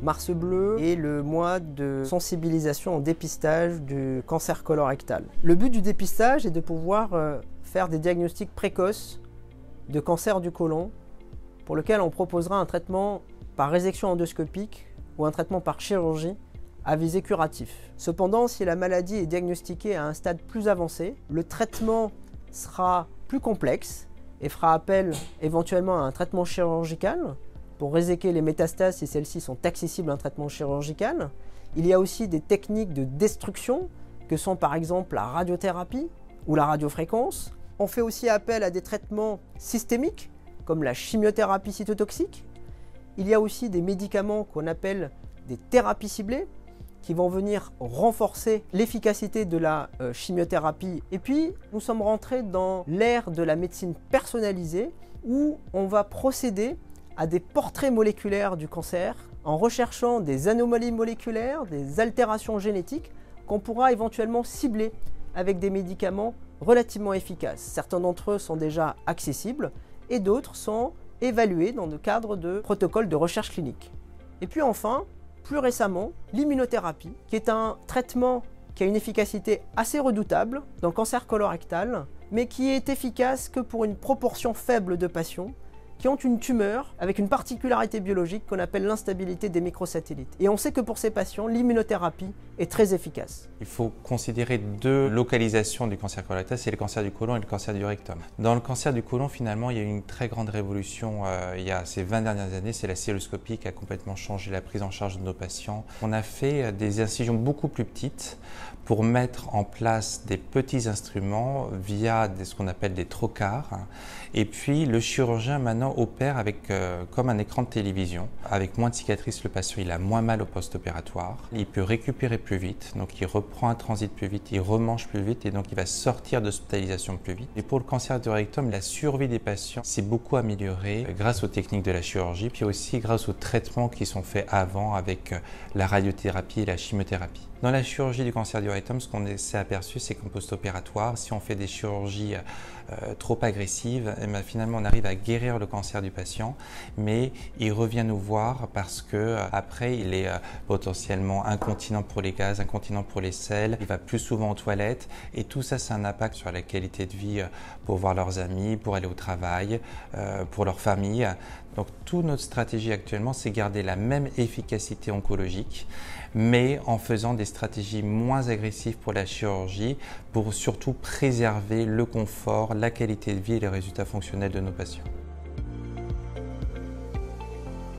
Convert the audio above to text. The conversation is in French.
Mars Bleu et le mois de sensibilisation au dépistage du cancer colorectal. Le but du dépistage est de pouvoir faire des diagnostics précoces de cancer du côlon pour lequel on proposera un traitement par résection endoscopique ou un traitement par chirurgie à visée curatif. Cependant, si la maladie est diagnostiquée à un stade plus avancé, le traitement sera plus complexe et fera appel éventuellement à un traitement chirurgical pour réséquer les métastases si celles-ci sont accessibles à un traitement chirurgical. Il y a aussi des techniques de destruction que sont par exemple la radiothérapie ou la radiofréquence. On fait aussi appel à des traitements systémiques comme la chimiothérapie cytotoxique. Il y a aussi des médicaments qu'on appelle des thérapies ciblées qui vont venir renforcer l'efficacité de la chimiothérapie. Et puis, nous sommes rentrés dans l'ère de la médecine personnalisée où on va procéder à des portraits moléculaires du cancer en recherchant des anomalies moléculaires, des altérations génétiques qu'on pourra éventuellement cibler avec des médicaments relativement efficaces. Certains d'entre eux sont déjà accessibles et d'autres sont évalués dans le cadre de protocoles de recherche clinique. Et puis enfin, plus récemment, l'immunothérapie, qui est un traitement qui a une efficacité assez redoutable dans le cancer colorectal, mais qui est efficace que pour une proportion faible de patients qui ont une tumeur avec une particularité biologique qu'on appelle l'instabilité des microsatellites. Et on sait que pour ces patients, l'immunothérapie est très efficace. Il faut considérer deux localisations du cancer colorectal, c'est le cancer du côlon et le cancer du rectum. Dans le cancer du côlon, finalement, il y a eu une très grande révolution il y a ces 20 dernières années, c'est la cystoscopie qui a complètement changé la prise en charge de nos patients. On a fait des incisions beaucoup plus petites pour mettre en place des petits instruments via ce qu'on appelle des trocars. Et puis le chirurgien maintenant opère avec comme un écran de télévision. Avec moins de cicatrices, le patient il a moins mal au post-opératoire. Il peut récupérer plus vite, donc il reprend un transit plus vite, il remange plus vite et donc il va sortir d'hospitalisation plus vite. Et pour le cancer du rectum, la survie des patients s'est beaucoup améliorée grâce aux techniques de la chirurgie, puis aussi grâce aux traitements qui sont faits avant avec la radiothérapie et la chimiothérapie. Dans la chirurgie du cancer du rectum, ce qu'on s'est aperçu, c'est qu'en post-opératoire, si on fait des chirurgies trop agressives, finalement on arrive à guérir le cancer du patient, mais il revient nous voir parce que après il est potentiellement incontinent pour les gaz, incontinent pour les sels, il va plus souvent aux toilettes et tout ça, c'est un impact sur la qualité de vie pour voir leurs amis, pour aller au travail, pour leur famille. Donc toute notre stratégie actuellement, c'est garder la même efficacité oncologique, mais en faisant des stratégies moins agressives pour la chirurgie, pour surtout préserver le confort, la qualité de vie et les résultats fonctionnels de nos patients.